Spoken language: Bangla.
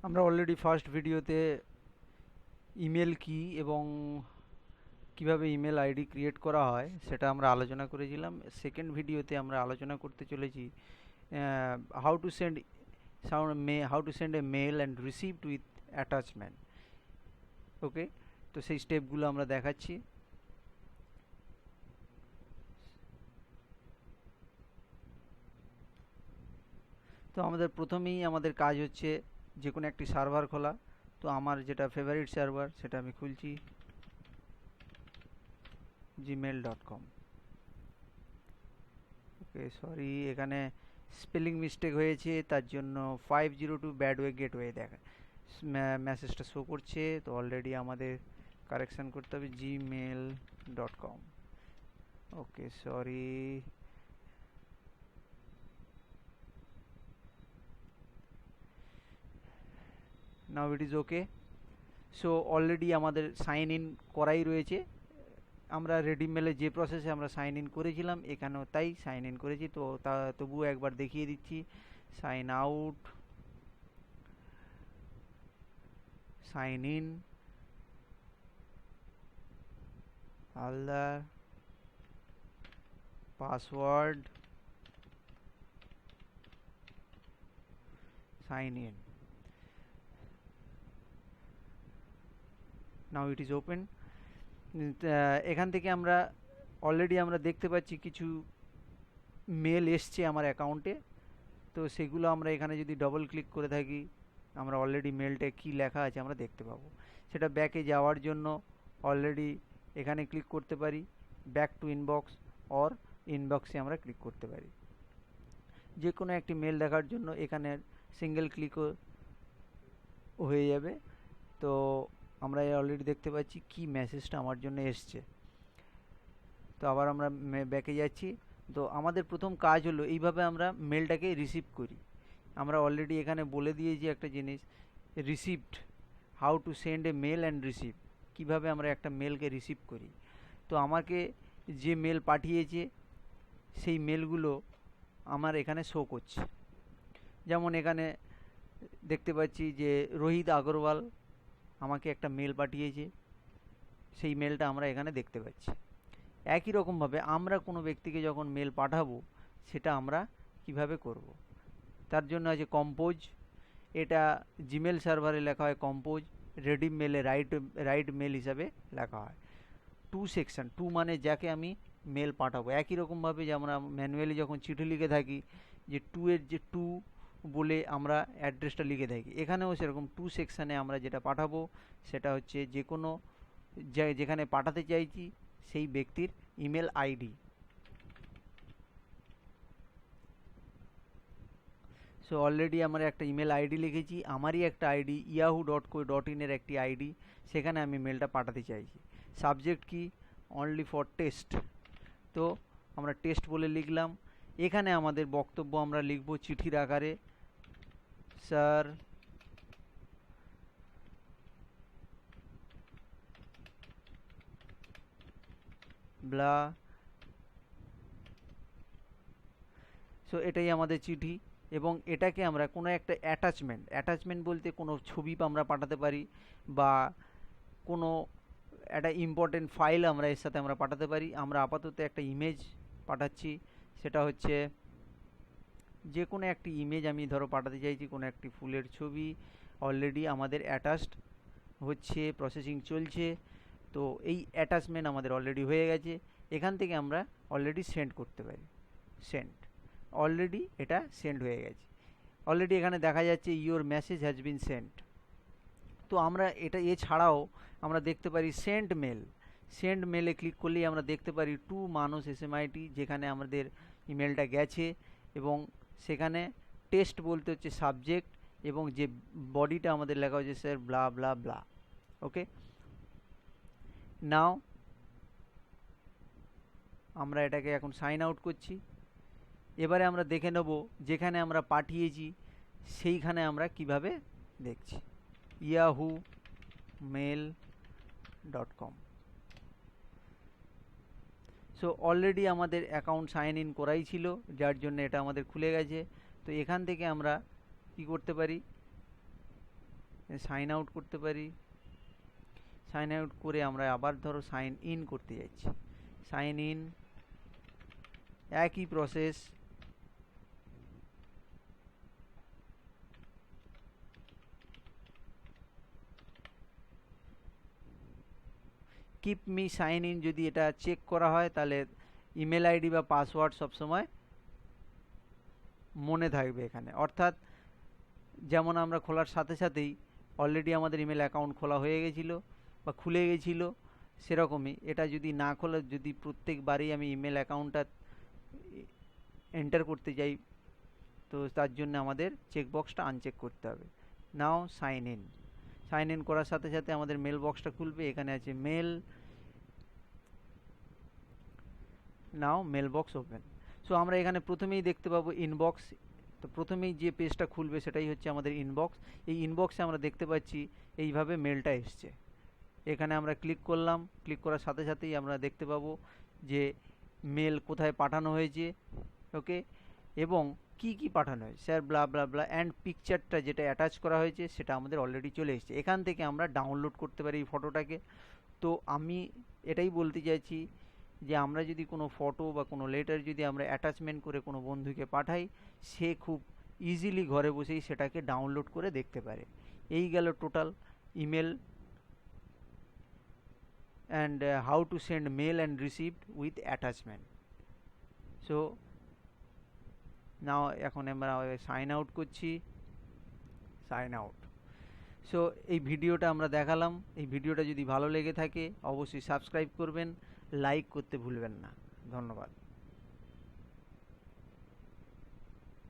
আমরা অলরেডি ফার্স্ট ভিডিওতে ইমেল কি এবং কিভাবে ইমেল আইডি ক্রিয়েট করা হয় সেটা আমরা আলোচনা করেছিলাম। সেকেন্ড ভিডিওতে আমরা আলোচনা করতে চলেছি how to send how to send a mail and received with attachment. Okay, তো সেই স্টেপগুলো আমরা দেখাচ্ছি। তো আমাদের প্রথমেই আমাদের কাজ হচ্ছে যে কোনো একটি সার্ভার খোলা। তো আমার যেটা ফেভারিট সার্ভার সেটা আমি খুলছি, gmail.com। ওকে, সরি, এখানে স্পেলিং মিস্টেক হয়েছে, তার জন্য 502 ব্যাডওয়ে গেটওয়ে দেখা মেসেজটা শো করছে। তো অলরেডি আমাদের কারেকশান করতে হবে gmail.com। Okay, sorry. Now it is okay. So already আমাদের সাইন ইন করাই রয়েছে। আমরা রেডিমেলে যে প্রসেসে আমরা সাইন ইন করেছিলাম এখানেও তাই সাইন ইন করেছি। তো তবুও একবার দেখিয়ে দিচ্ছি। Sign out, sign in, Haldar, password, sign in. Now it is open. এখান থেকে আমরা অলরেডি আমরা দেখতে পাচ্ছি কিছু মেল এসছে আমার অ্যাকাউন্টে। তো সেগুলো আমরা এখানে যদি ডবল ক্লিক করে থাকি আমরা অলরেডি মেলটা কি লেখা আছে আমরা দেখতে পাবো। সেটা ব্যাকে যাওয়ার জন্য অলরেডি এখানে ক্লিক করতে পারি, ব্যাক টু ইনবক্স, অর ইনবক্সে আমরা ক্লিক করতে পারি। যে কোনো একটি মেল দেখার জন্য এখানে সিঙ্গেল ক্লিকও হয়ে যাবে। তো আমরা অলরেডি দেখতে পাচ্ছি কি মেসেজটা আমার জন্য এসছে। তো আবার আমরা ব্যাকে যাচ্ছি। তো আমাদের প্রথম কাজ হলো এইভাবে আমরা মেলটাকে রিসিভ করি। আমরা অলরেডি এখানে বলে দিয়েছি একটা জিনিস, received, how to send a mail and receive, কীভাবে আমরা একটা মেলকে রিসিভ করি। তো আমাকে যে মেল পাঠিয়েছে সেই মেলগুলো আমার এখানে শো করছে। যেমন এখানে দেখতে পাচ্ছি যে রোহিত আগরওয়াল আমাকে একটা মেল পাঠিয়েছে, সেই মেলটা আমরা এখানে দেখতে পাচ্ছি। একই রকমভাবে আমরা কোনো ব্যক্তিকে যখন মেল পাঠাবো সেটা আমরা কিভাবে করব, তার জন্য আছে কম্পোজ। এটা জিমেল সার্ভারে লেখা হয় কম্পোজ, রেডি মেলে রাইট মেল হিসাবে লেখা হয়। টু সেকশন, টু মানে যাকে আমি মেল পাঠাবো। একই রকমভাবে যে আমরা ম্যানুয়ালি যখন চিঠি লিখে থাকি যে টু এর যে টু বলে আমরা অ্যাড্রেসটা লিখে থাকি, এখানেও সেরকম টু সেকশানে আমরা যেটা পাঠাবো সেটা হচ্ছে যে কোনো যেখানে পাঠাতে চাইছি সেই ব্যক্তির ইমেল আইডি। সো অলরেডি আমরা একটা ইমেল আইডি লিখেছি, আমারই একটা আইডি yahoo.co.in এর একটি আইডি, সেখানে আমি মেলটা পাঠাতে চাইছি। সাবজেক্ট কি, অনলি ফর টেস্ট। তো আমরা টেস্ট বলে লিখলাম। এখানে আমাদের বক্তব্য আমরা লিখব চিঠির আকারে, স্যার ব্লা। সো এটাই আমাদের চিঠি, এবং এটাকে আমরা কোনো একটা অ্যাটাচমেন্ট বলতে কোনো ছবি আমরা পাঠাতে পারি, বা কোনো একটা ইম্পর্টেন্ট ফাইল আমরা এর সাথে আমরা পাঠাতে পারি। আমরা আপাতত একটা ইমেজ পাঠাচ্ছি, সেটা হচ্ছে যে কোনো একটি ইমেজ আমি ধরো পাঠাতে চাইছি, কোনো একটি ফুলের ছবি। অলরেডি আমাদের অ্যাটাচড হচ্ছে, প্রসেসিং চলছে। তো এই অ্যাটাচমেন্ট আমাদের অলরেডি হয়ে গেছে। এখান থেকে আমরা অলরেডি সেন্ড করতে পারি। সেন্ড, অলরেডি এটা সেন্ড হয়ে গেছে। অলরেডি এখানে দেখা যাচ্ছে your message has been sent. তো আমরা এটা এছাড়াও আমরা দেখতে পারি সেন্ড মেল। সেন্ড মেলে ক্লিক করলেই আমরা দেখতে পারি টু মানুষ SMIT, যেখানে আমাদের ইমেলটা গেছে, এবং সেখানে টেস্ট বলতে হচ্ছে সাবজেক্ট, এবং যে বডিটা আমাদের লেখা হচ্ছে স্যার ব্লা ব্লা ব্লা। ওকে, নাও আমরা এটাকে এখন সাইন আউট করছি। এবারে আমরা দেখে নেব যেখানে আমরা পাঠিয়েছি সেইখানে আমরা কিভাবে দেখছি, yahoo.mail.com। সো অলরেডি আমাদের অ্যাকাউন্ট সাইন ইন করাই ছিল, যার জন্য এটা আমাদের খুলে গেছে। তো এখান থেকে আমরা কি করতে পারি, সাইন আউট করতে পারি। সাইন আউট করে আমরা আবার ধরো সাইন ইন করতে যাচ্ছি, সাইন ইন, একই process. Keep me sign in যদি এটা চেক করা হয় তাহলে ইমেল আইডি বা পাসওয়ার্ড সবসময় মনে থাকবে এখানে। অর্থাৎ যেমন আমরা খোলার সাথে সাথেই অলরেডি আমাদের ইমেল অ্যাকাউন্ট খোলা হয়ে গেছিলো বা খুলে গেছিলো, সেরকমই এটা যদি না খোলা, যদি প্রত্যেকবারই আমি ইমেল অ্যাকাউন্টটা এন্টার করতে যাই, তো তার জন্য আমাদের চেকবক্সটা আনচেক করতে হবে। নাও সাইন ইন, সাইন ইন করার সাথে সাথে আমাদের মেল বক্সটা খুলবে, এখানে আছে মেল, নাও মেল বক্স ওপেন। সো আমরা এখানে প্রথমেই দেখতে পাবো ইনবক্স। তো প্রথমেই যে পেজটা খুলবে সেটাই হচ্ছে আমাদের ইনবক্স। এই ইনবক্সে আমরা দেখতে পাচ্ছি এইভাবে মেলটা এসছে। এখানে আমরা ক্লিক করলাম, ক্লিক করার সাথে সাথেই আমরা দেখতে পাবো যে মেল কোথায় পাঠানো হয়েছে, ওকে, এবং কি কি পাঠানো হয়েছে, sir blah blah blah, and পিকচারটা যেটা অ্যাটাচ করা হয়েছে সেটা আমাদের অলরেডি চলে এসেছে। এখান থেকে আমরা ডাউনলোড করতে পারি এই ফটোটাকে। তো আমি এটাই বলতে চাইছি যে আমরা যদি কোনো ফটো বা কোনো লেটার যদি আমরা অ্যাটাচমেন্ট করে কোনো বন্ধুকে পাঠাই, সে খুব ইজিলি ঘরে বসেই সেটাকে ডাউনলোড করে দেখতে পারে। এই গেল total email and how to send mail and received with attachment. So now এখন আমরা সাইন আউট করছি, সাইন আউট। সো এই ভিডিওটা আমরা দেখালাম। এই ভিডিওটা যদি ভালো লেগে থাকে অবশ্যই সাবস্ক্রাইব করবেন, লাইক করতে ভুলবেন না। ধন্যবাদ।